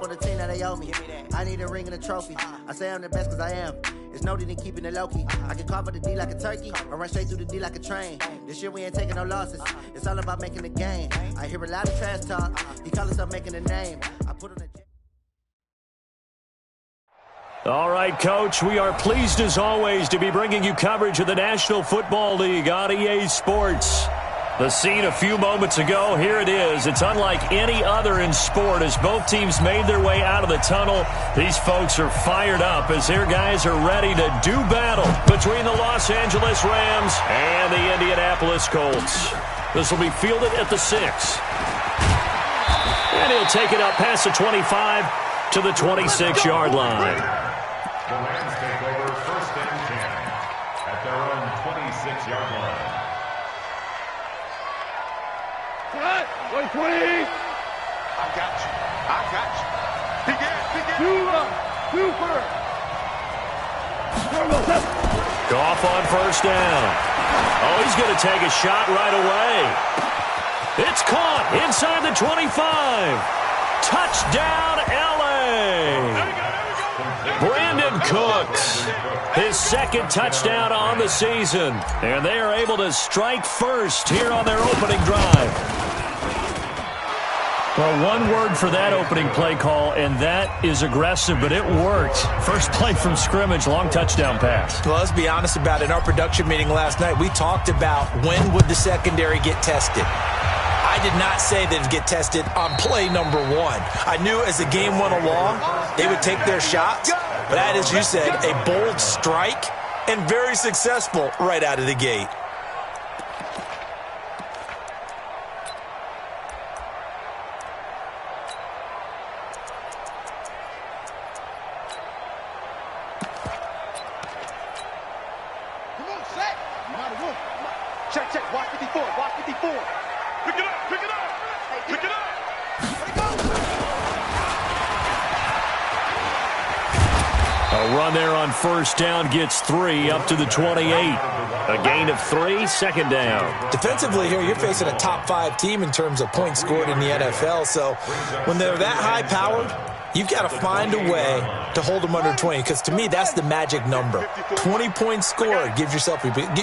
up on the team that they owe me. I need a ring and a trophy. I say I'm the best because I am. It's no need in keeping it low-key. I can carve up the D like a turkey or run straight through the D like a train. This year we ain't taking no losses. It's all about making the game. I hear a lot of trash talk. He call himself making a name. I put on a... All right, Coach, we are pleased as always to be bringing you coverage of the National Football League on EA Sports. The scene a few moments ago, here it is. It's unlike any other in sport as both teams made their way out of the tunnel. These folks are fired up as their guys are ready to do battle between the Los Angeles Rams and the Indianapolis Colts. This will be fielded at the 6. And he'll take it up past the 25 to the 26-yard line. The Rams take over 1st and 10 at their own 26-yard line. Wait, 20! I got you. Goff on 1st down. Oh, he's going to take a shot right away. It's caught inside the 25. Touchdown, L.A. Brandon Cooks, his 2nd touchdown on the season. And they are able to strike first here on their opening drive. Well, one word for that opening play call, and that is aggressive, but it worked. First play from scrimmage, long touchdown pass. Well, let's be honest about it. In our production meeting last night, we talked about when would the secondary get tested. I did not say they'd get tested on play number 1. I knew as the game went along, they would take their shots. But that, as you said, a bold strike and very successful right out of the gate. Check, watch 54. Pick it up. A run there on 1st down gets 3 up to the 28. A gain of 3, 2nd down. Defensively here, you're facing a top 5 team in terms of points scored in the NFL. So when they're that high-powered, you've got to find a way to hold them under 20, because to me, that's the magic number. 20 points scored, you give yourself your best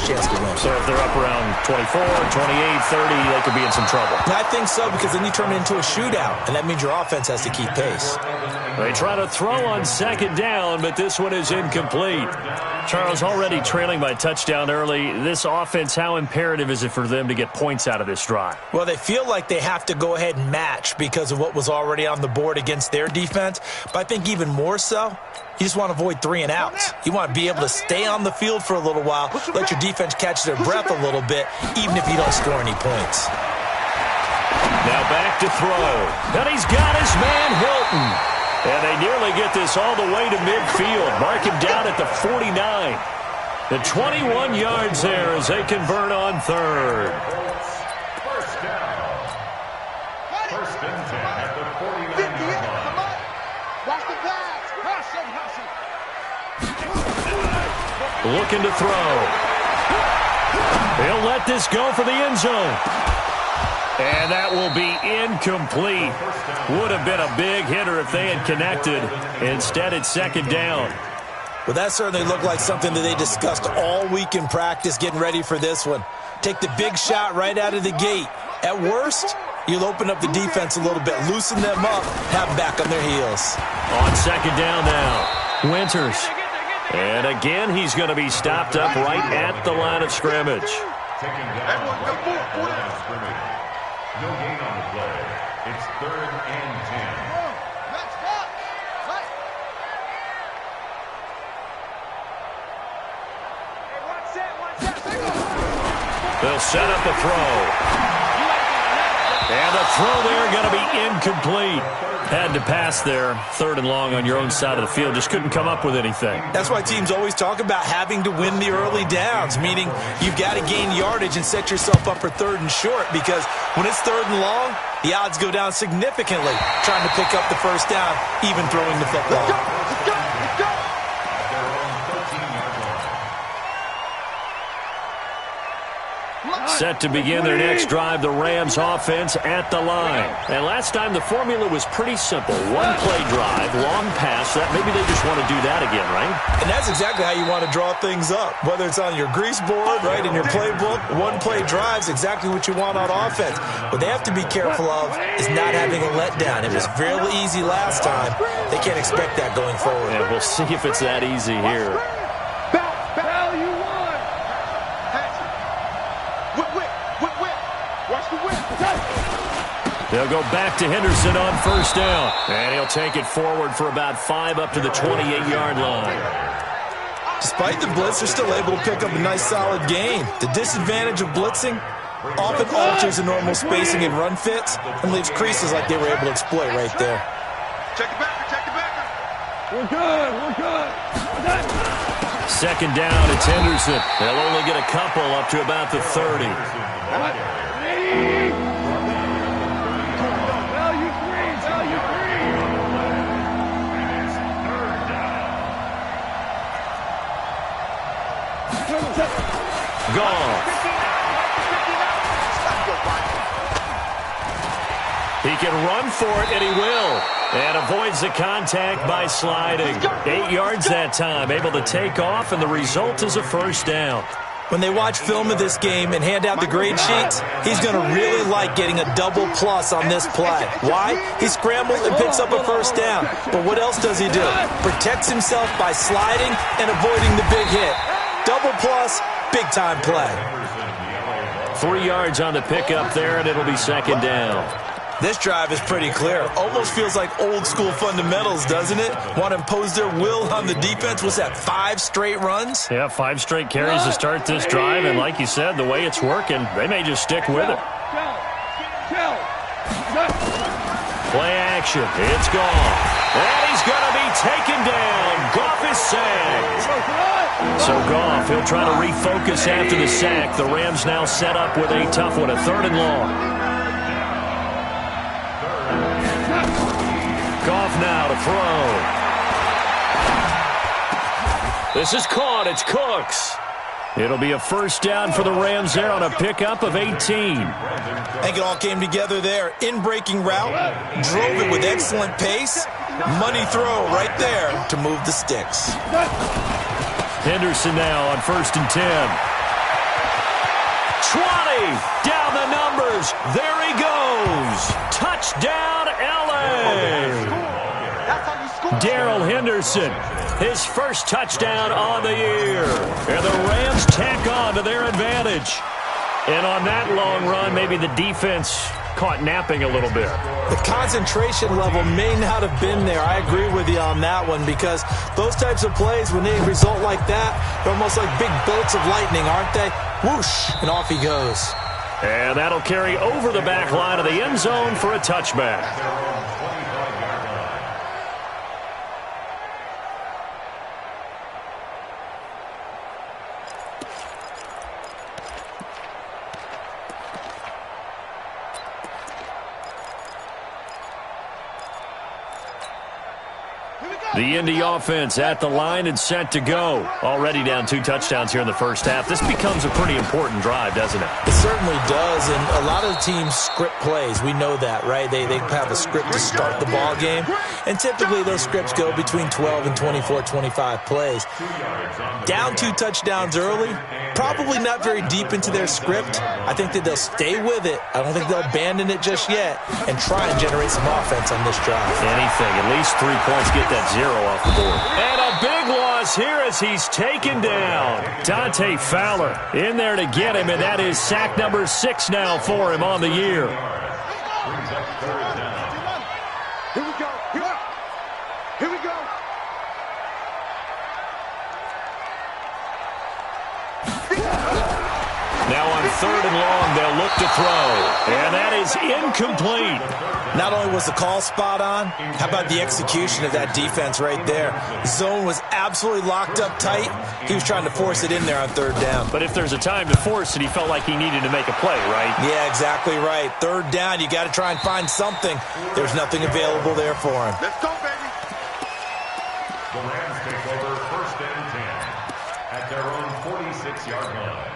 chance to win. So if they're up around 24, 28, 30, they could be in some trouble. I think so, because then you turn it into a shootout, and that means your offense has to keep pace. They try to throw on 2nd down, but this one is incomplete. Charles, already trailing by touchdown early. This offense, how imperative is it for them to get points out of this drive? Well, they feel like they have to go ahead and match because of what was already on the board against their defense. But I think even more so, you just want to avoid 3 and outs. You want to be able to stay on the field for a little while, let your defense catch their breath a little bit, even if you don't score any points. Now back to throw. And he's got his man Hilton. And they nearly get this all the way to midfield. Mark him down at the 49. The 21 yards there as they convert on 3rd. 1st down. 1st and 10 at the 49-yard line. Watch the pass. Looking to throw. He'll let this go for the end zone. And that will be incomplete. Would have been a big hitter if they had connected. Instead, it's 2nd down. Well, that certainly looked like something that they discussed all week in practice getting ready for this one. Take the big shot right out of the gate. At worst, you'll open up the defense a little bit, loosen them up, have them back on their heels. On 2nd down now, Winters. And again, he's going to be stopped up right at the line of scrimmage. Taken down right at the line of scrimmage. No gain on the play. It's 3rd and 10. They'll set up the throw. And the throw there going to be incomplete. Had to pass there, 3rd and long on your own side of the field. Just couldn't come up with anything. That's why teams always talk about having to win the early downs, meaning you've got to gain yardage and set yourself up for 3rd and short, because when it's 3rd and long, the odds go down significantly trying to pick up the 1st down, even throwing the football. Set to begin their next drive, the Rams offense at the line. And last time the formula was pretty simple. One play drive, long pass. That maybe they just want to do that again, right? And that's exactly how you want to draw things up. Whether it's on your grease board, right, in your playbook, one play drive's exactly what you want on offense. What they have to be careful of is not having a letdown. It was fairly easy last time. They can't expect that going forward. And we'll see if it's that easy here. They'll go back to Henderson on first down. And he'll take it forward for about 5 up to the 28-yard line. Despite the blitz, they're still able to pick up a nice solid gain. The disadvantage of blitzing often alters the normal spacing and run fits and leaves creases like they were able to exploit right there. Check it back, check it back. We're good, we're good. Second down, it's Henderson. They'll only get a couple up to about the 30. Gone. He can run for it, and he will. And avoids the contact by sliding. 8 yards that time, able to take off, and the result is a first down. When they watch film of this game and hand out the grade sheets, he's going to really like getting a double plus on this play. Why? He scrambles and picks up a first down. But what else does he do? Protects himself by sliding and avoiding the big hit. Double plus, big-time play. 3 yards on the pickup there, and it'll be second down. This drive is pretty clear. Almost feels like old-school fundamentals, doesn't it? Want to impose their will on the defense. Was that 5 straight runs? Yeah, 5 straight carries to start this drive, and like you said, the way it's working, they may just stick with it. Play action. It's gone. And he's going to be taken down. Goff is sacked. So Goff, he'll try to refocus after the sack. The Rams now set up with a tough one, a 3rd and long. Goff now to throw. This is caught. It's Cooks. It'll be a first down for the Rams there on a pickup of 18. I think it all came together there. In-breaking route, drove it with excellent pace. Money throw right there to move the sticks. Henderson now on 1st and 10. 20. Down the numbers. There he goes. Touchdown, L.A. Darrell Henderson, his first touchdown on the year. And the Rams tack on to their advantage. And on that long run, maybe the defense caught napping a little bit. The concentration level may not have been there. I agree with you on that one, because those types of plays, when they result like that, they're almost like big bolts of lightning, aren't they? Whoosh, and off he goes. And that'll carry over the back line of the end zone for a touchback. The Indy offense at the line and set to go. Already down 2 touchdowns here in the first half. This becomes a pretty important drive, doesn't it? It certainly does, and a lot of teams script plays. We know that, right? They have a script to start the ball game, and typically those scripts go between 12 and 24, 25 plays. Down 2 touchdowns early, probably not very deep into their script. I think that they'll stay with it. I don't think they'll abandon it just yet and try and generate some offense on this drive. Anything, at least 3 points, get that 0 off the board. And a big loss here as he's taken down. Dante Fowler in there to get him, and that is sack number 6 now for him on the year. Here we go. Here we go. Now on 3rd and long, they'll look to throw. And that is incomplete. Not only was the call spot on, how about the execution of that defense right there? The zone was absolutely locked up tight. He was trying to force it in there on 3rd down. But if there's a time to force it, he felt like he needed to make a play, right? Yeah, exactly right. 3rd down, you got to try and find something. There's nothing available there for him. Let's go, baby. The Rams take over 1st and 10 at their own 46-yard line.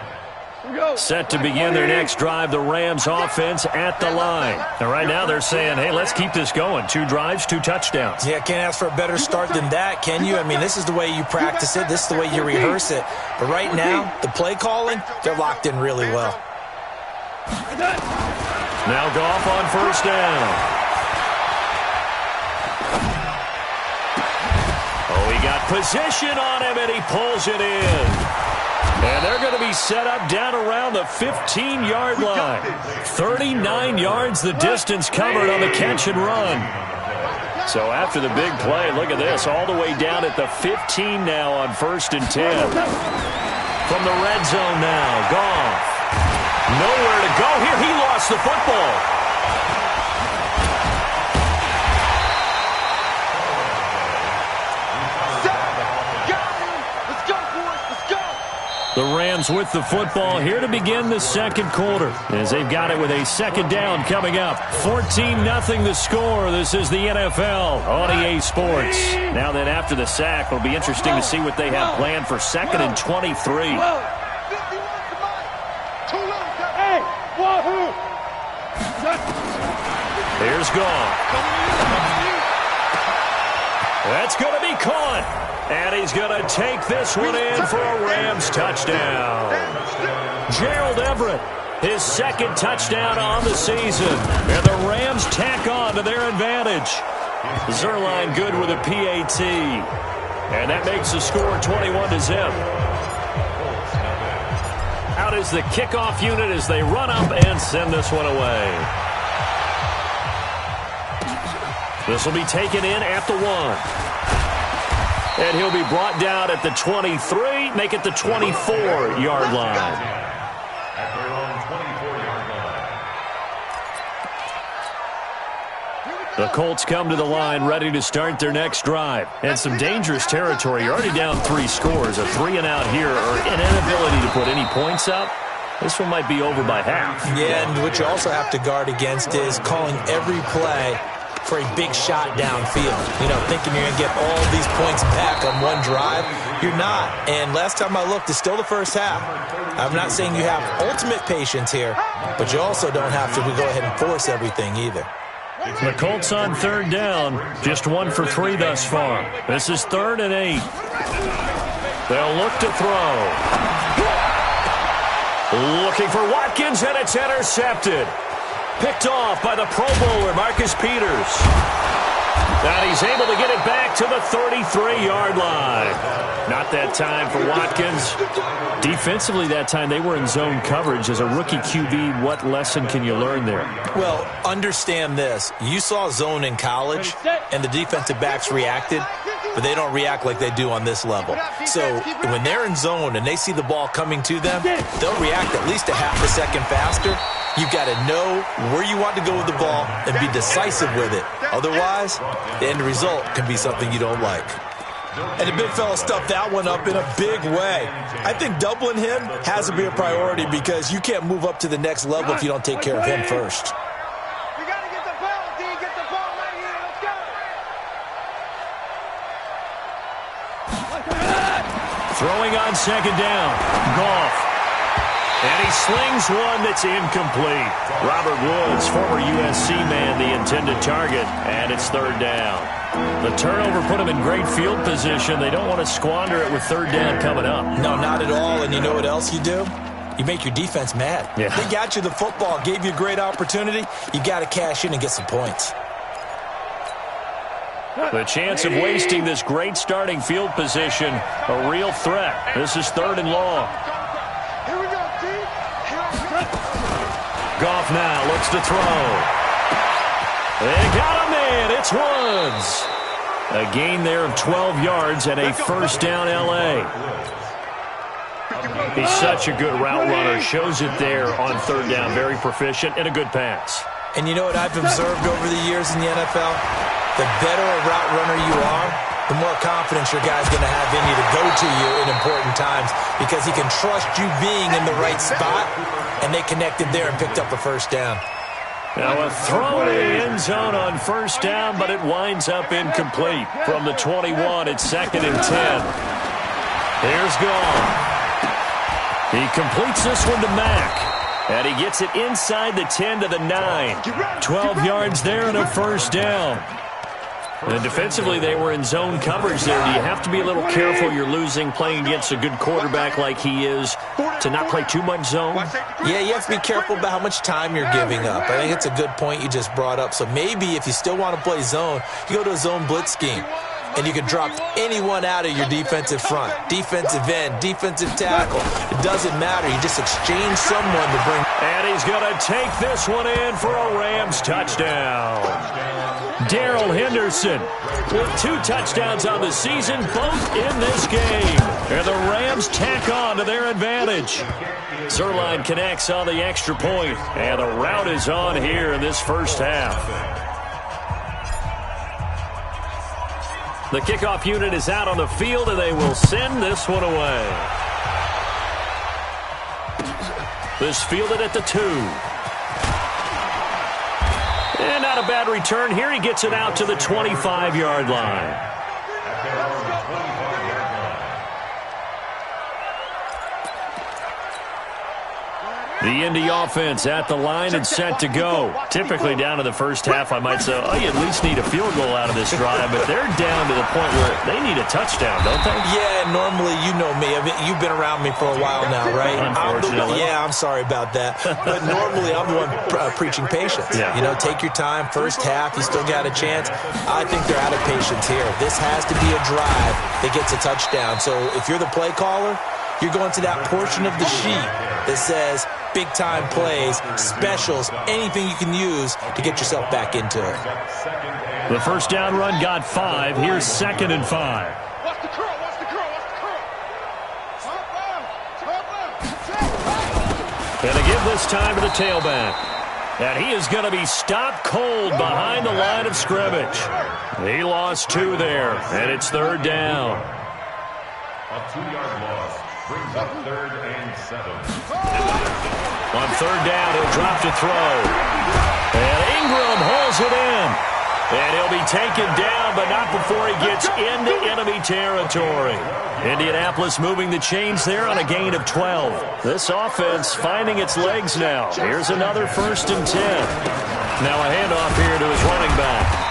Set to begin their next drive, the Rams offense at the line. And right now they're saying, hey, let's keep this going. 2 drives, 2 touchdowns. Yeah, can't ask for a better start than that, can you? I mean, this is the way you practice it. This is the way you rehearse it. But right now, the play calling, they're locked in really well. Now Goff on first down. Oh, he got position on him, and he pulls it in. And they're going to be set up down around the 15-yard line. 39 yards the distance covered on the catch and run. So after the big play, look at this, all the way down at the 15 now on 1st and 10. From the red zone now, Goff. Nowhere to go here. He lost the football. The Rams with the football here to begin the second quarter as they've got it with a second down coming up. 14-0 the score. This is the NFL on EA Sports. Now then, after the sack, it'll be interesting to see what they have planned for 2nd and 23. Here's Goff. That's going to be caught. And he's going to take this one in for a Rams touchdown. Gerald Everett, his 2nd touchdown on the season. And the Rams tack on to their advantage. Zerline good with a PAT. And that makes the score 21-0. Out is the kickoff unit as they run up and send this one away. This will be taken in at the 1. And he'll be brought down at the 23, make it the 24-yard line. At their own 24-yard line. The Colts come to the line ready to start their next drive. And some dangerous territory. You're already down 3 scores. A 3-and-out here or an inability to put any points up. This one might be over by half. Yeah, and what you also have to guard against is calling every play for a big shot downfield. You know, thinking you're going to get all these points back on one drive. You're not. And last time I looked, it's still the first half. I'm not saying you have ultimate patience here, but you also don't have to go ahead and force everything either. The Colts on 3rd down, just 1 for 3 thus far. This is 3rd and 8. They'll look to throw. Looking for Watkins, and it's intercepted. Picked off by the Pro Bowler, Marcus Peters. And he's able to get it back to the 33-yard line. Not that time for Watkins. Defensively that time, they were in zone coverage. As a rookie QB, what lesson can you learn there? Well, understand this. You saw zone in college, and the defensive backs reacted, but they don't react like they do on this level. So when they're in zone and they see the ball coming to them, they'll react at least a half a second faster. You've got to know where you want to go with the ball and be decisive with it. Otherwise, the end result can be something you don't like. And the big fella stuffed that one up in a big way. I think doubling him has to be a priority because you can't move up to the next level if you don't take care of him first. You got to get the ball, D. Get the ball right here. Let's go. Throwing on 2nd down. Goff. And he slings one that's incomplete. Robert Woods, former USC man, the intended target, and it's 3rd down. The turnover put him in great field position. They don't want to squander it with 3rd down coming up. No, not at all. And you know what else you do? You make your defense mad. Yeah. They got you the football, gave you a great opportunity. You got to cash in and get some points. The chance of wasting this great starting field position, a real threat. This is 3rd and long. Here we go, D. Goff now looks to throw. They got him in. It's Woods. A gain there of 12 yards and a 1st down L.A. He's such a good route runner. Shows it there on 3rd down. Very proficient and a good pass. And you know what I've observed over the years in the NFL? The better a route runner you are, the more confidence your guy's going to have in you to go to you in important times because he can trust you being in the right spot, and they connected there and picked up a 1st down. Now a throw in the end zone on 1st down, but it winds up incomplete. From the 21, it's 2nd and 10. Here's Goff. He completes this one to Mack. And he gets it inside the 10 to the 9. 12 yards there and a first down. And defensively, they were in zone coverage there. Do you have to be a little careful you're losing playing against a good quarterback like he is to not play too much zone? Yeah, you have to be careful about how much time you're giving up. I think it's a good point you just brought up. So maybe if you still want to play zone, you go to a zone blitz scheme. And you can drop anyone out of your defensive front. Defensive end, defensive tackle. It doesn't matter. You just exchange someone to bring. And he's going to take this one in for a Rams touchdown. Darrell Henderson with 2 touchdowns on the season, both in this game. And the Rams tack on to their advantage. Zerline connects on the extra point. And the rout is on here in this first half. The kickoff unit is out on the field, and they will send this one away. This fielded at the 2. And not a bad return here. He gets it out to the 25-yard line. The Indy offense at the line and set to go. Typically down to the first half, I might say, oh, you at least need a field goal out of this drive, but they're down to the point where they need a touchdown, don't they? Yeah, normally, you know me. I mean, you've been around me for a while now, right? Unfortunately. I'm sorry about that. But normally, I'm the one preaching patience. Yeah. You know, take your time. First half, you still got a chance. I think they're out of patience here. This has to be a drive that gets a touchdown. So if you're the play caller, you're going to that portion of the sheet that says big-time plays, specials, anything you can use to get yourself back into it. The first down run got 5. Here's 2nd and 5. Watch the curl, watch the curl, watch the curl. And to give this time to the tailback. And he is going to be stopped cold behind the line of scrimmage. He lost 2 there, and it's 3rd down. A 2-yard loss brings up 3rd and 7. On 3rd down, he'll drop to throw. And Ingram holds it in. And he'll be taken down, but not before he gets into enemy territory. Indianapolis moving the chains there on a gain of 12. This offense finding its legs now. Here's another 1st and 10. Now a handoff here to his running back.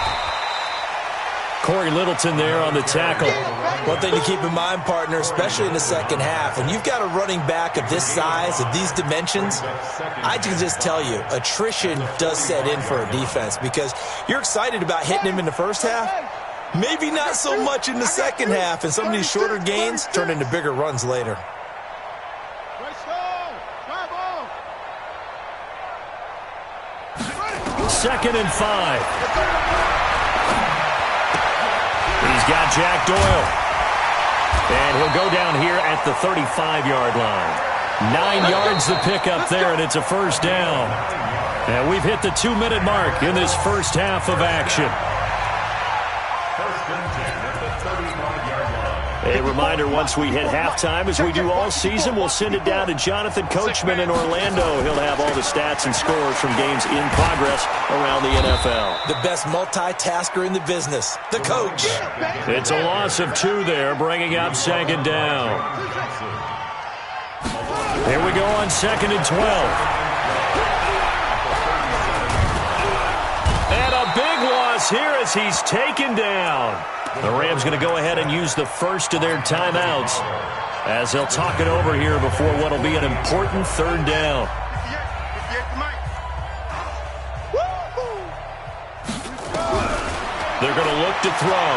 Corey Littleton there on the tackle. One thing to keep in mind, partner, especially in the second half, when you've got a running back of this size, of these dimensions, I can just tell you, attrition does set in for a defense because you're excited about hitting him in the first half. Maybe not so much in the second half, and some of these shorter gains turn into bigger runs later. 2nd and 5. He's got Jack Doyle. And he'll go down here at the 35-yard line. 9 yards to pick up there, and it's a first down. And we've hit the 2-minute mark in this first half of action. A reminder, once we hit halftime, as we do all season, we'll send it down to Jonathan Coachman in Orlando. He'll have all the stats and scores from games in progress around the NFL. The best multitasker in the business, the coach. It's a loss of 2 there, bringing up 2nd down. Here we go on 2nd and 12. And a big loss here as he's taken down. The Rams going to go ahead and use the first of their timeouts as they'll talk it over here before what will be an important 3rd down. They're going to look to throw.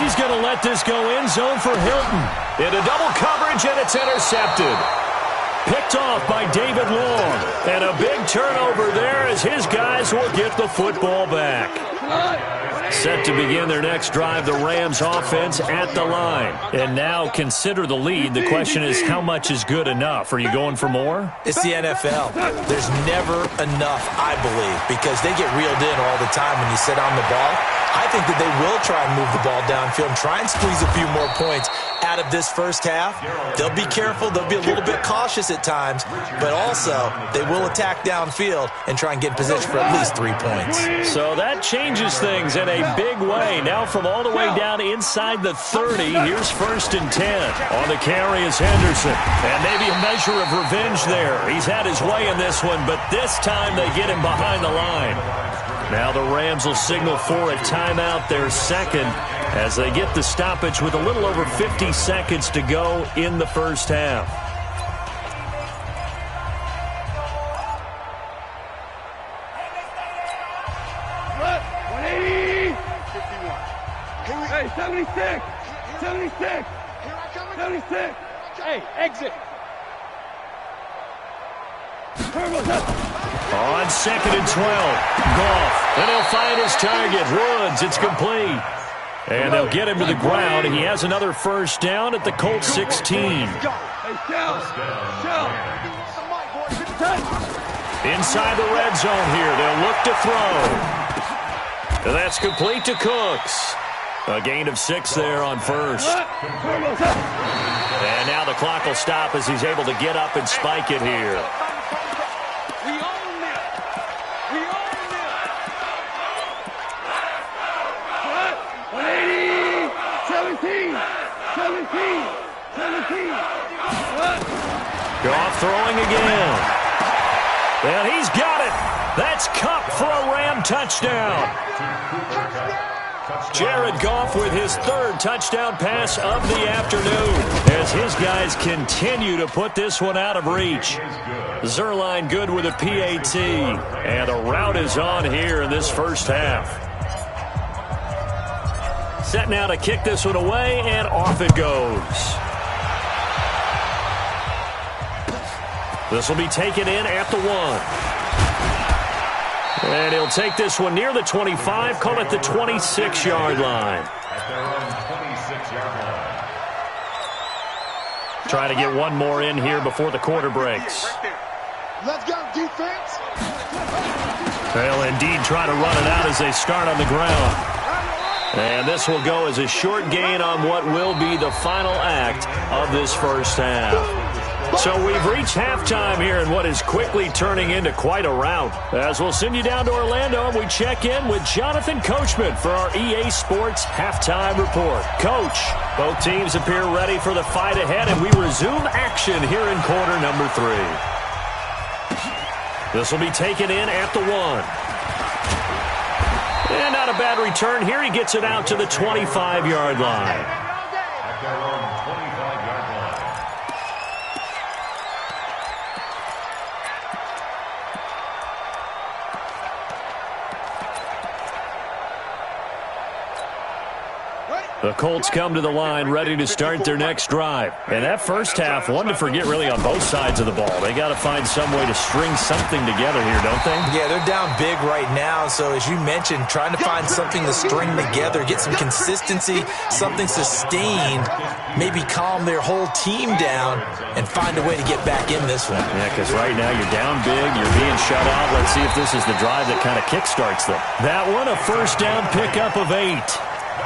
He's going to let this go end zone for Hilton. Into double coverage, and it's intercepted. Picked off by David Long. And a big turnover there as his guys will get the football back. Set to begin their next drive, the Rams offense at the line. And now consider the lead. The question is, how much is good enough? Are you going for more? It's the NFL. There's never enough, I believe, because they get reeled in all the time when you sit on the ball. I think that they will try and move the ball downfield and try and squeeze a few more points out of this first half. They'll be careful. They'll be a little bit cautious at times, but also they will attack downfield and try and get in position for at least 3 points. So that changes things in a big way. Now from all the way down inside the 30, here's 1st and 10. On the carry is Henderson. And maybe a measure of revenge there. He's had his way in this one, but this time they get him behind the line. Now the Rams will signal for a timeout, their second, as they get the stoppage with a little over 50 seconds to go in the first half. Hey, 76! 76! 76! Hey, exit! On 2nd and 12, Goff, and he'll find his target, Woods. It's complete. And they'll get him to the ground. He has another first down at the Colts 16. Inside the red zone here, they'll look to throw. And that's complete to Cooks. A gain of 6 there on first. And now the clock will stop as he's able to get up and spike it here. Goff throwing again. And he's got it. That's Kupp for a Ram touchdown. Jared Goff with his 3rd touchdown pass of the afternoon as his guys continue to put this one out of reach. Zerline good with a PAT. And the route is on here in this first half. Set now to kick this one away, and off it goes. This will be taken in at the 1. And he'll take this one near the 25, call it the 26-yard line. At their own 26-yard line. Trying to get one more in here before the quarter breaks. Let's go, defense. They'll indeed try to run it out as they start on the ground. And this will go as a short gain on what will be the final act of this first half. So we've reached halftime here in what is quickly turning into quite a rout. As we'll send you down to Orlando, and we check in with Jonathan Coachman for our EA Sports Halftime Report. Coach, both teams appear ready for the fight ahead, and we resume action here in quarter number 3. This will be taken in at the 1. And not a bad return here. He gets it out to the 25-yard line. At their own 25-yard line. The Colts come to the line ready to start their next drive. And that first half, one to forget really on both sides of the ball. They got to find some way to string something together here, don't they? Yeah, they're down big right now. So as you mentioned, trying to find something to string together, get some consistency, something sustained, maybe calm their whole team down and find a way to get back in this one. Yeah, because right now you're down big, you're being shut out. Let's see if this is the drive that kind of kickstarts them. That one, a first down pickup of 8.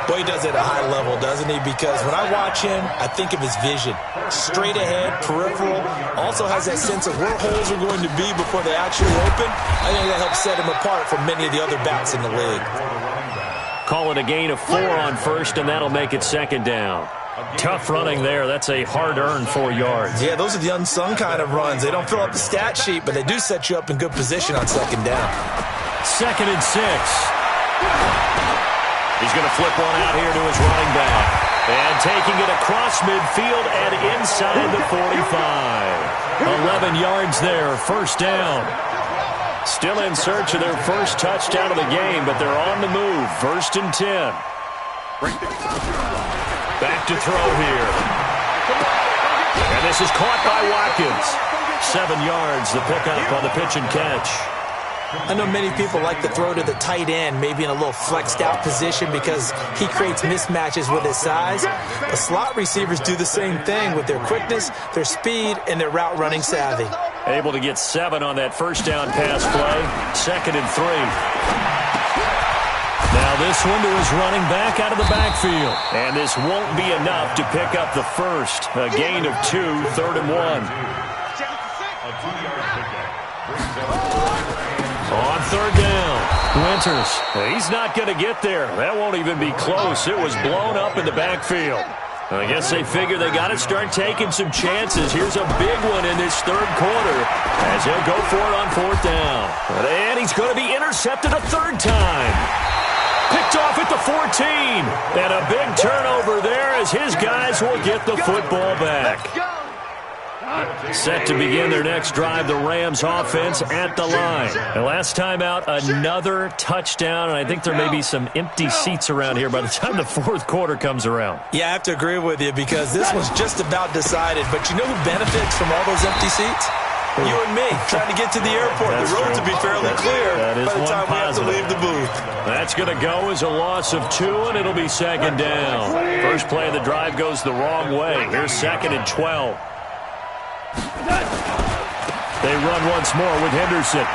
Boy, he does it at a high level, doesn't he? Because when I watch him, I think of his vision. Straight ahead, peripheral, also has that sense of where holes are going to be before they actually open. I think that helps set him apart from many of the other backs in the league. Call it a gain of 4 on first, and that'll make it second down. Tough running there. That's a hard-earned 4 yards. Yeah, those are the unsung kind of runs. They don't fill up the stat sheet, but they do set you up in good position on second down. 2nd and 6. He's going to flip one out here to his running back. And taking it across midfield and inside the 45. 11 yards there, first down. Still in search of their first touchdown of the game, but they're on the move. 1st and 10. Back to throw here. And this is caught by Watkins. 7 yards, the pickup on the pitch and catch. I know many people like to throw to the tight end, maybe in a little flexed out position because he creates mismatches with his size. But slot receivers do the same thing with their quickness, their speed, and their route running savvy. Able to get 7 on that first down pass play. 2nd and 3. Now this one to his running back out of the backfield. And this won't be enough to pick up the first. A gain of 2, 3rd and 1. A 2-yard pickup. On 3rd down, Winters, he's not going to get there. That won't even be close. It was blown up in the backfield. I guess they figure they got to start taking some chances. Here's a big one in this third quarter as he'll go for it on fourth down. And he's going to be intercepted a third time. Picked off at the 14. And a big turnover there as his guys will get the football back. Set to begin their next drive, the Rams offense at the line. And last time out, another touchdown, and I think there may be some empty seats around here by the time the fourth quarter comes around. Yeah, I have to agree with you because this was just about decided. But you know who benefits from all those empty seats? You and me, trying to get to the airport. The roads will be fairly clear by the time we have to leave the booth. That's going to go as a loss of 2, and it'll be second down. First play of the drive goes the wrong way. Here's second and 12. They run once more with Henderson.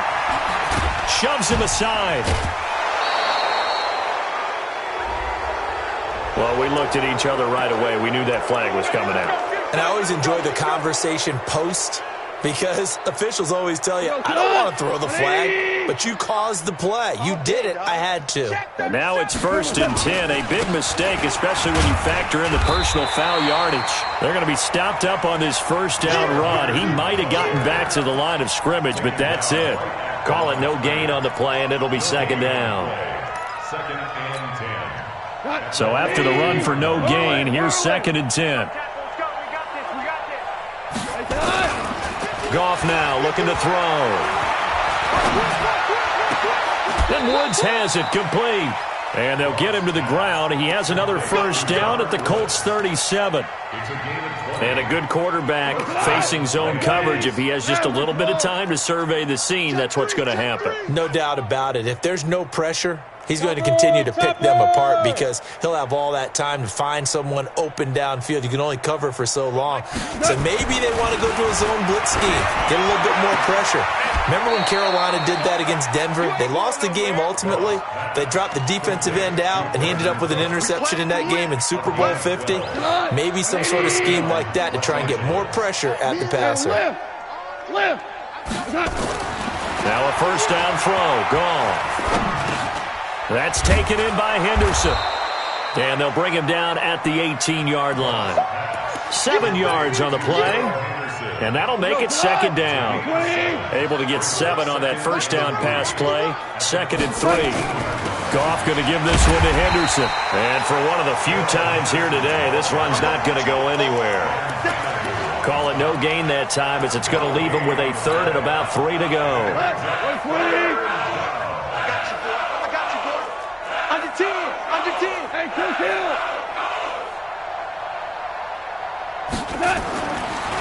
Shoves him aside. Well, we looked at each other right away. We knew that flag was coming out. And I always enjoy the conversation post because officials always tell you, I don't want to throw the flag, but you caused the play. You did it. I had to. And now it's first and 10. A big mistake, especially when you factor in the personal foul yardage. They're going to be stopped up on this first down run. He might have gotten back to the line of scrimmage, but that's it. Call it no gain on the play, and it'll be second down. Second and 10. So after the run for no gain, here's second and 10. Goff now looking to throw. And Woods has it complete. And they'll get him to the ground. He has another first down at the Colts 37. And a good quarterback facing zone coverage. If he has just a little bit of time to survey the scene, that's what's going to happen. No doubt about it. If there's no pressure, he's going to continue to pick them apart because he'll have all that time to find someone open downfield. You can only cover for so long. So maybe they want to go to a zone blitz scheme, get a little bit more pressure. Remember when Carolina did that against Denver? They lost the game ultimately. They dropped the defensive end out, and he ended up with an interception in that game in Super Bowl 50. Maybe some sort of scheme like that to try and get more pressure at the passer. Now a first down throw. Gone. That's taken in by Henderson. And they'll bring him down at the 18-yard line. 7 yards on the play. And that'll make it second down. Able to get 7 on that first down pass play. Second and 3. Goff going to give this one to Henderson. And for one of the few times here today, this run's not going to go anywhere. Call it no gain that time as it's going to leave him with a third and about 3 to go.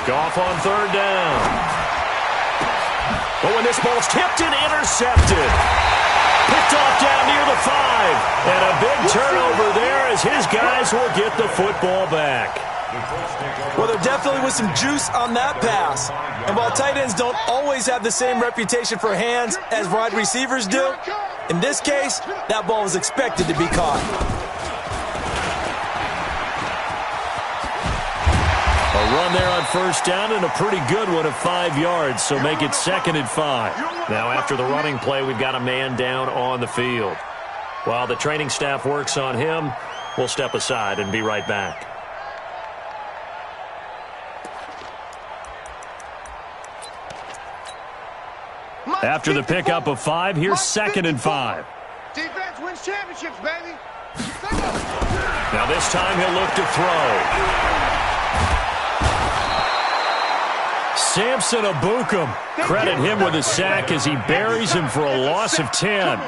Goff on third down. Oh, and this ball's tipped and intercepted. Picked off down near the 5. And a big turnover there as his guys will get the football back. Well, there definitely was some juice on that pass. And while tight ends don't always have the same reputation for hands as wide receivers do, in this case, that ball was expected to be caught. A run there on first down and a pretty good one of 5 yards, so make it second and 5. Now after the running play, we've got a man down on the field. While the training staff works on him, we'll step aside and be right back. After the pickup of 5, here's second and 5. Defense wins championships, baby. Now this time he'll look to throw. Samson Abukum. Credit him with a sack as he buries him for a loss of 10.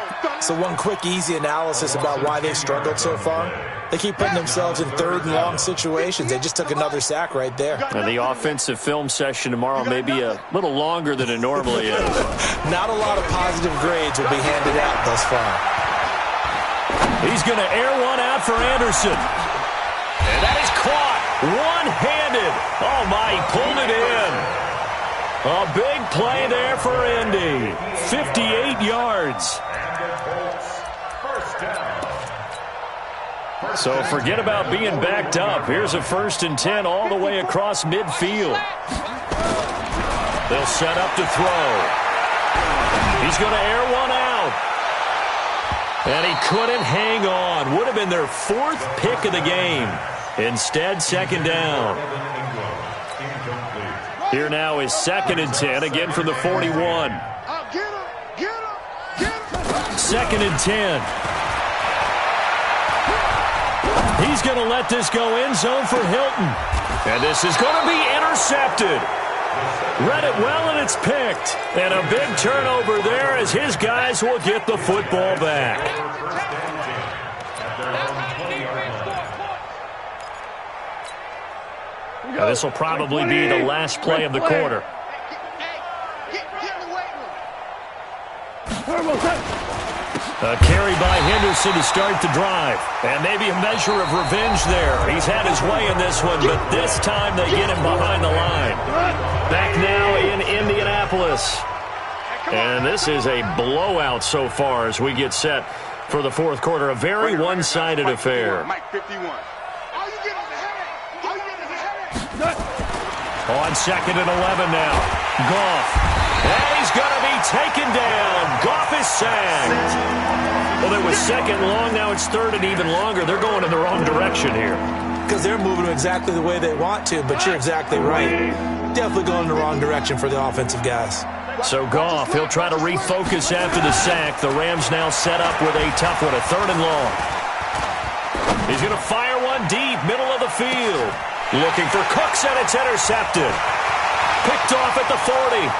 So one quick, easy analysis about why they struggled so far. They keep putting themselves in third and long situations. They just took another sack right there. And the offensive film session tomorrow may be a little longer than it normally is. Not a lot of positive grades will be handed out thus far. He's going to air one out for Anderson. And that is caught one-handed. Oh, my, he pulled it in. A big play there for Indy. 58 yards. So forget about being backed up. Here's a first and 10 all the way across midfield. They'll set up to throw. He's going to air one out. And he couldn't hang on. Would have been their 4th pick of the game. Instead, second down. Here now is 2nd and 10, again from the 41. 2nd and 10. He's going to let this go end zone for Hilton. And this is going to be intercepted. Read it well, and it's picked. And a big turnover there as his guys will get the football back. Now, this will probably be the last play of the quarter. A carry by Henderson to start the drive. And maybe a measure of revenge there. He's had his way in this one, but this time they get him behind the line. Back now in Indianapolis. And this is a blowout so far as we get set for the 4th quarter. A very one-sided affair. On 2nd and 11 now. Goff. And he's going to be taken down. Goff is sacked. Well, it was 2nd long. Now it's 3rd and even longer. They're going in the wrong direction here. Because they're moving exactly the way they want to, but you're exactly right. Definitely going in the wrong direction for the offensive guys. So Goff, he'll try to refocus after the sack. The Rams now set up with a tough one, a 3rd and long. He's going to fire one deep, middle of the field. Looking for Cooks, and it's intercepted. Picked off at the 40.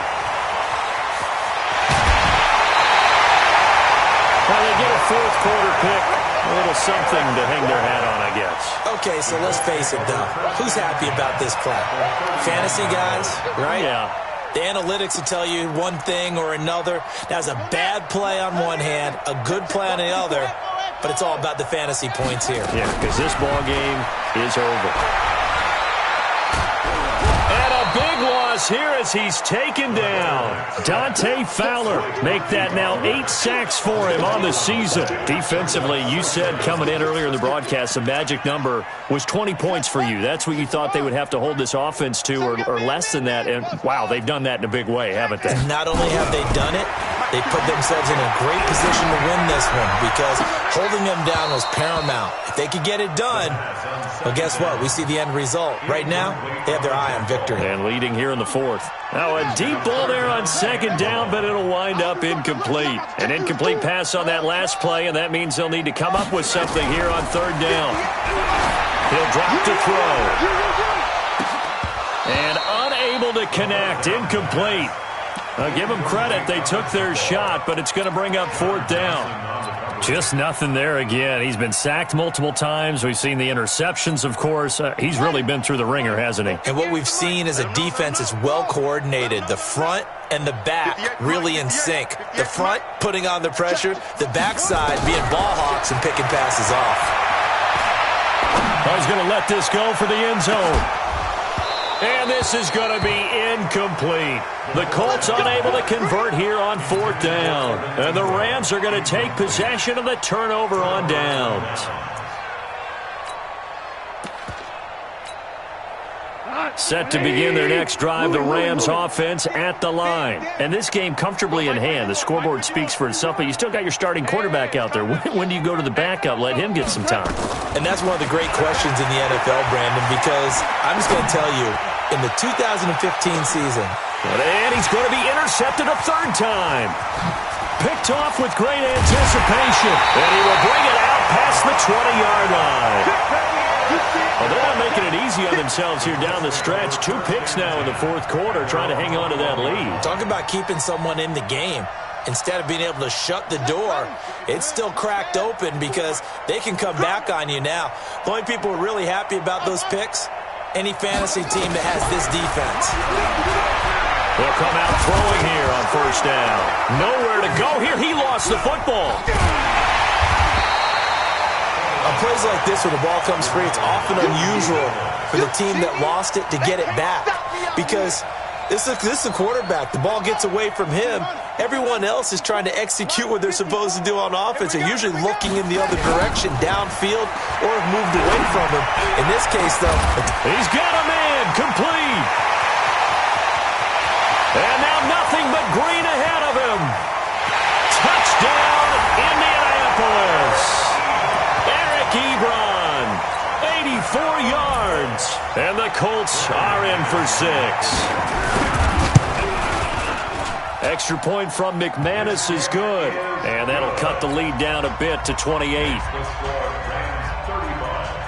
Well, they get a 4th quarter pick. A little something to hang their hat on, I guess. Okay, so let's face it, though. Who's happy about this play? Fantasy guys, right? Yeah. The analytics will tell you one thing or another. That's a bad play on one hand, a good play on the other, but it's all about the fantasy points here. Yeah, because this ball game is over. And a big loss here as he's taken down. Dante Fowler make that now 8 sacks for him on the season. Defensively, you said coming in earlier in the broadcast, the magic number was 20 points for you. That's what you thought they would have to hold this offense to, or less than that. And, wow, they've done that in a big way, haven't they? And not only have they done it, they put themselves in a great position to win this one because holding them down was paramount. If they could get it done, well, guess what? We see the end result. Right now, they have their eye on victory. And leading here in the 4th. Now a deep ball there on 2nd down, but it'll wind up incomplete. An incomplete pass on that last play, and that means they'll need to come up with something here on 3rd down. He'll drop to throw. And unable to connect. Incomplete. I'll give them credit. They took their shot, but it's going to bring up 4th down. Just nothing there again. He's been sacked multiple times. We've seen the interceptions, of course. He's really been through the ringer, hasn't he? And what we've seen is a defense that's well coordinated. The front and the back really in sync. The front putting on the pressure. The backside being ball hawks and picking passes off. He's going to let this go for the end zone. And this is going to be incomplete. The Colts unable to convert here on 4th down. And the Rams are going to take possession of the turnover on downs. Set to begin their next drive, the Rams offense at the line. And this game comfortably in hand. The scoreboard speaks for itself, but you still got your starting quarterback out there. When do you go to the backup? Let him get some time. And that's one of the great questions in the NFL, Brandon, because I'm just going to tell you, in the 2015 season. And he's going to be intercepted a 3rd time. Picked off with great anticipation. And he will bring it out past the 20-yard line. Well, they're not making it easy on themselves here down the stretch. 2 picks now in the 4th quarter, trying to hang on to that lead. Talk about keeping someone in the game. Instead of being able to shut the door, it's still cracked open because they can come back on you now. The only people who are really happy about those picks, any fantasy team that has this defense. They'll come out throwing here on 1st down. Nowhere to go here. He lost the football. On plays like this, when the ball comes free, it's often unusual for the team that lost it to get it back. Because this is a quarterback. The ball gets away from him. Everyone else is trying to execute what they're supposed to do on offense. They're usually looking in the other direction, downfield, or have moved away from him. In this case, though, he's got him in. Complete. And now nothing but green ahead of him. Touchdown, Indianapolis. And the Colts are in for 6. Extra point from McManus is good. And that'll cut the lead down a bit to 28.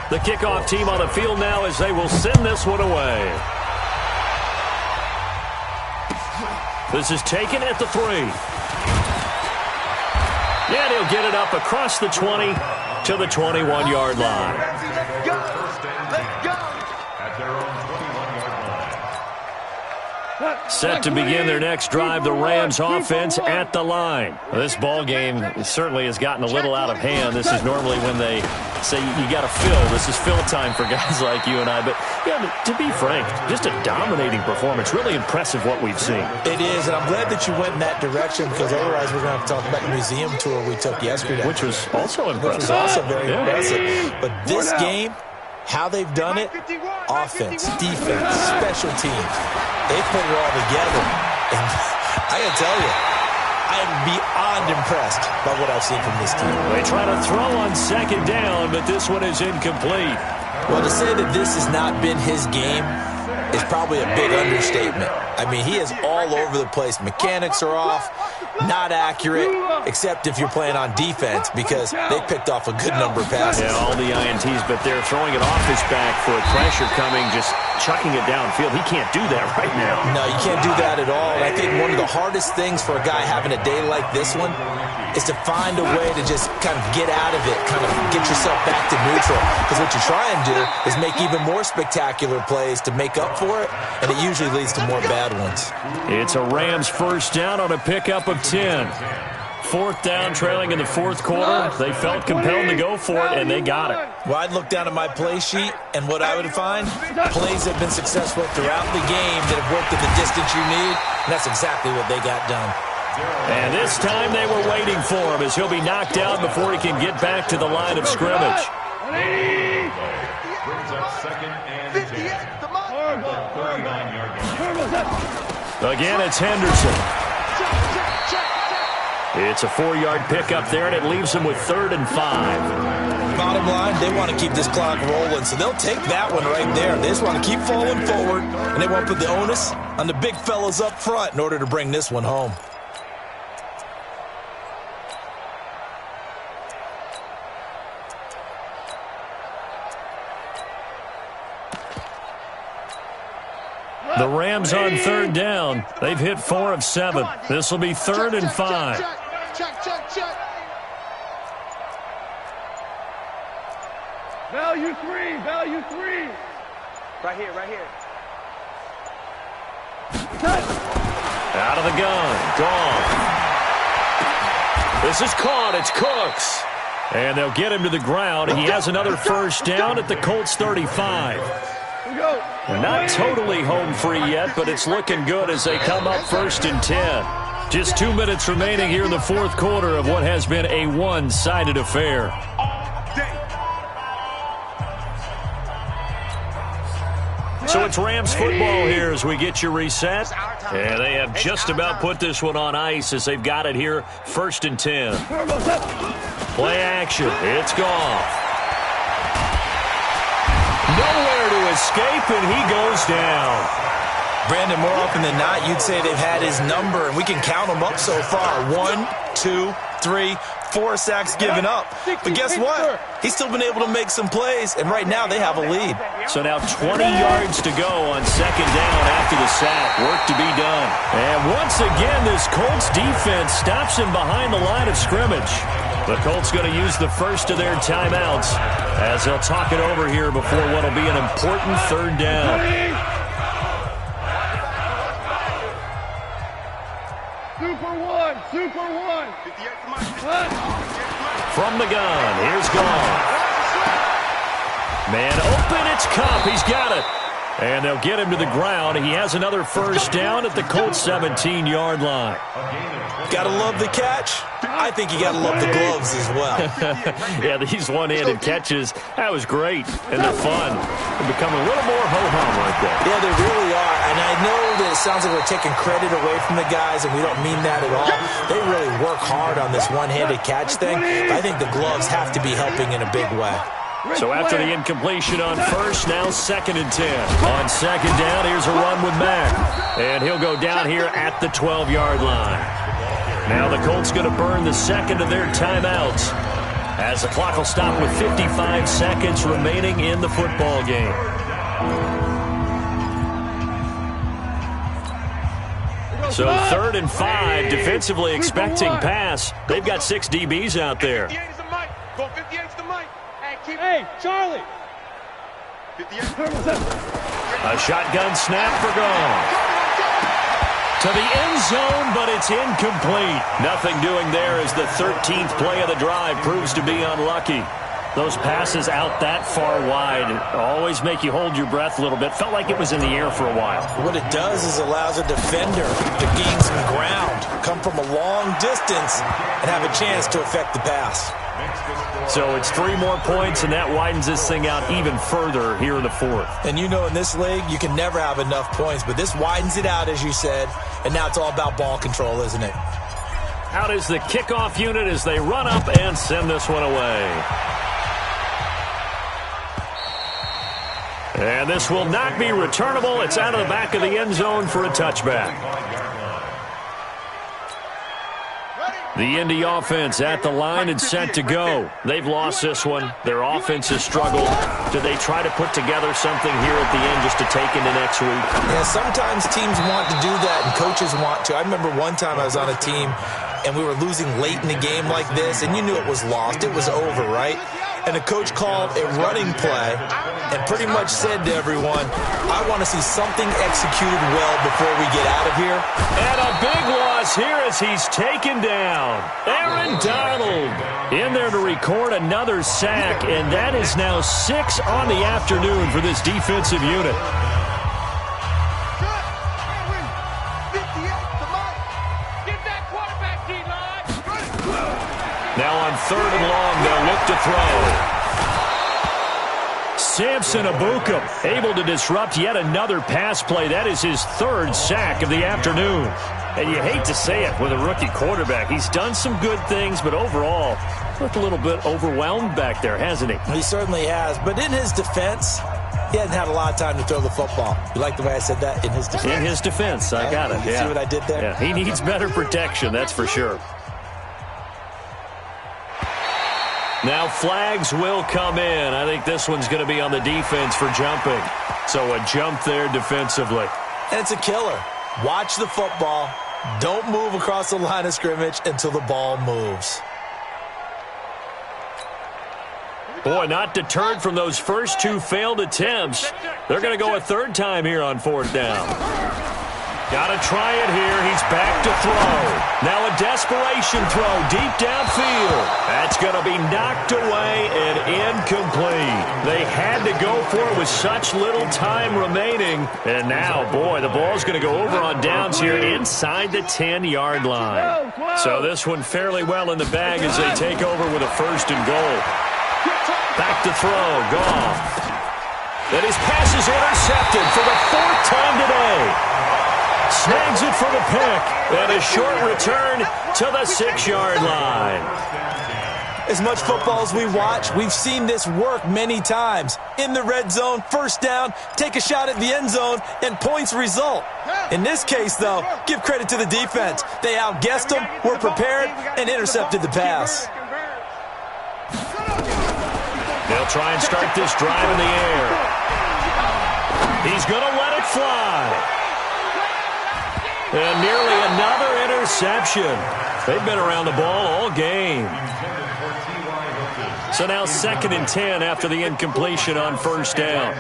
The kickoff team on the field now as they will send this one away. This is taken at the 3. Yeah, he'll get it up across the 20 to the 21-yard line. Let's go! At their own 21-yard line. Set to begin their next drive, the Rams offense at the line. This ball game certainly has gotten a little out of hand. This is normally when they say you got to fill. This is fill time for guys like you and I. But yeah, to be frank, just a dominating performance. Really impressive what we've seen. It is, and I'm glad that you went in that direction because otherwise we're going to have to talk about the museum tour we took yesterday. Which was also impressive. Which was also very impressive. But this game, how they've done it, offense, defense, special teams, they put it all together. And I got to tell you, I am beyond impressed by what I've seen from this team. They try to throw on second down, but this one is incomplete. Well, to say that this has not been his game is probably a big understatement. I mean, he is all over the place. Mechanics are off, not accurate, except if you're playing on defense because they picked off a good number of passes. Yeah, all the INTs, but they're throwing it off his back for pressure coming, just chucking it downfield. He can't do that right now. No, you can't do that at all. And I think one of the hardest things for a guy having a day like this one is to find a way to just kind of get out of it, kind of get yourself back to neutral. Because what you try and do is make even more spectacular plays to make up for it, and it usually leads to more bad ones. It's a Rams first down on a pickup of 10. Fourth down, trailing in the fourth quarter. They felt compelled to go for it, and they got it. Well, I'd look down at my play sheet, and what I would find, plays that have been successful throughout the game that have worked at the distance you need, and that's exactly what they got done. And this time they were waiting for him as he'll be knocked out before he can get back to the line of scrimmage. Brings up second and 10. 39-yard line. Again, it's Henderson. It's a 4-yard pickup there, and it leaves him with 3rd and 5. Bottom line, they want to keep this clock rolling, so they'll take that one right there. They just want to keep falling forward, and they want to put the onus on the big fellas up front in order to bring this one home. The Rams on 3rd down. They've hit 4 of 7. This will be 3rd and 5. Check. Value three. Right here. Out of the gun. Gone. This is caught. It's Cooks. And they'll get him to the ground. He has another first down at the Colts 35. Not totally home free yet, but it's looking good as they come up 1st and 10. Just 2 minutes remaining here in the fourth quarter of what has been a one-sided affair. So it's Rams football here as we get you reset. And they have just about put this one on ice as they've got it here, 1st and 10. Play action. It's Goff. Nowhere to escape, and he goes down. Brandon, more often than not, you'd say they've had his number, and we can count them up so far. 1, 2, 3, 4 sacks given up. But guess what? He's still been able to make some plays, and right now they have a lead. So now 20 yards to go on 2nd down after the sack. Work to be done. And once again, this Colts defense stops him behind the line of scrimmage. The Colts going to use the first of their timeouts as they'll talk it over here before what will be an important 3rd down. Super one. From the gun, here's Goff. Man open, it's Cup. He's got it. And they'll get him to the ground. He has another first down at the Colts 17-yard line. Gotta love the catch. I think you gotta love the gloves as well. Yeah, these one-handed catches, that was great. And they're fun. They become a little more ho-hum like that. Yeah, they really are. And I know that it sounds like we're taking credit away from the guys, and we don't mean that at all. They really work hard on this one-handed catch thing. I think the gloves have to be helping in a big way. So after the incompletion on first, now 2nd and 10. On 2nd down, here's a run with Mack. And he'll go down here at the 12-yard line. Now the Colts going to burn the second of their timeouts, as the clock will stop with 55 seconds remaining in the football game. So 3rd and 5, defensively expecting pass. They've got 6 DBs out there. Hey, Charlie. A shotgun snap for gone. To the end zone, but it's incomplete. Nothing doing there as the 13th play of the drive proves to be unlucky. Those passes out that far wide always make you hold your breath a little bit. Felt like it was in the air for a while. What it does is allows a defender to gain some ground, come from a long distance, and have a chance to affect the pass. So it's 3 more points, and that widens this thing out even further here in the 4th. And you know in this league, you can never have enough points, but this widens it out, as you said, and now it's all about ball control, isn't it? Out is the kickoff unit as they run up and send this one away. And this will not be returnable. It's out of the back of the end zone for a touchback. The Indy offense at the line and set to go. They've lost this one. Their offense has struggled. Do they try to put together something here at the end just to take into next week? Yeah, sometimes teams want to do that and coaches want to. I remember one time I was on a team and we were losing late in the game like this, and you knew it was lost. It was over, right? And the coach called a running play and pretty much said to everyone, I want to see something executed well before we get out of here. And a big loss here as he's taken down. Aaron Donald in there to record another sack, and that is now 6 on the afternoon for this defensive unit. Now on 3rd and long, they'll look to throw. Samson Ebukam able to disrupt yet another pass play. That is his 3rd sack of the afternoon. And you hate to say it with a rookie quarterback. He's done some good things, but overall, looked a little bit overwhelmed back there, hasn't he? He certainly has. But in his defense, he hasn't had a lot of time to throw the football. You like the way I said that? In his defense? In his defense, I got it. You see what I did there? Yeah, he needs better protection, that's for sure. Now flags will come in. I think this one's going to be on the defense for jumping. So a jump there defensively. And it's a killer. Watch the football. Don't move across the line of scrimmage until the ball moves. Boy, not deterred from those first 2 failed attempts. They're going to go a 3rd time here on 4th down. Got to try it here. He's back to throw. Now a desperation throw deep downfield. That's going to be knocked away and incomplete. They had to go for it with such little time remaining. And now, boy, the ball's going to go over on downs here inside the 10-yard line. So this one fairly well in the bag as they take over with a 1st and goal. Back to throw. Goff. And his pass is intercepted for the 4th time today. Snags it for the pick, and a short return to the 6-yard line. As much football as we watch, we've seen this work many times. In the red zone, 1st down, take a shot at the end zone, and points result. In this case, though, give credit to the defense. They outguessed them, were prepared, and intercepted the pass. They'll try and start this drive in the air. He's going to let it fly. And nearly another interception. They've been around the ball all game. So now 2nd and 10 after the incompletion on 1st down.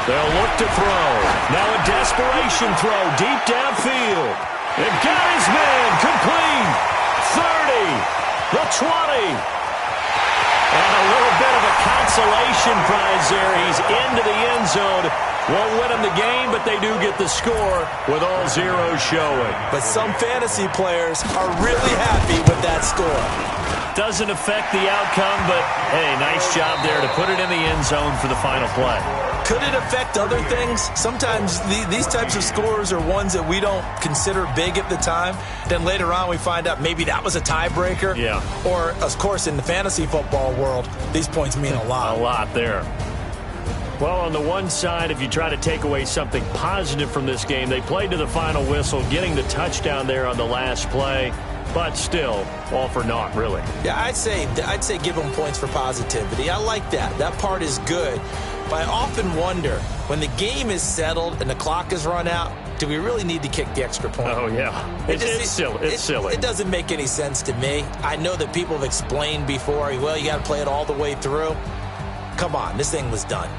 They'll look to throw. Now a desperation throw deep downfield. And got his man complete. 30, the 20. And a little bit of a consolation prize there. He's into the end zone. Won't win them the game, but they do get the score with all zeros showing. But some fantasy players are really happy with that score. Doesn't affect the outcome, but, hey, nice job there to put it in the end zone for the final play. Could it affect other things? Sometimes these types of scores are ones that we don't consider big at the time. Then later on we find out maybe that was a tiebreaker. Yeah. Or, of course, in the fantasy football world, these points mean a lot. A lot there. Well, on the one side, if you try to take away something positive from this game, they played to the final whistle, getting the touchdown there on the last play. But still, all for naught, really. Yeah, I'd say give them points for positivity. I like that. That part is good. But I often wonder, when the game is settled and the clock is run out, do we really need to kick the extra point? Oh, yeah. It's silly. It's silly. It doesn't make any sense to me. I know that people have explained before, well, you got to play it all the way through. Come on, this thing was done.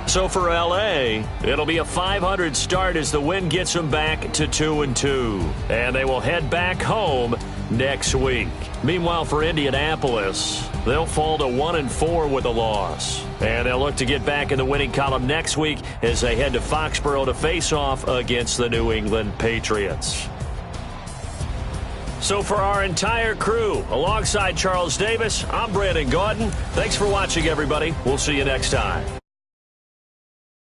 So for L.A., it'll be a 500 start as the win gets them back to 2-2. And they will head back home next week. Meanwhile, for Indianapolis, they'll fall to 1-4 with a loss. And they'll look to get back in the winning column next week as they head to Foxborough to face off against the New England Patriots. So for our entire crew, alongside Charles Davis, I'm Brandon Gaudin. Thanks for watching, everybody. We'll see you next time.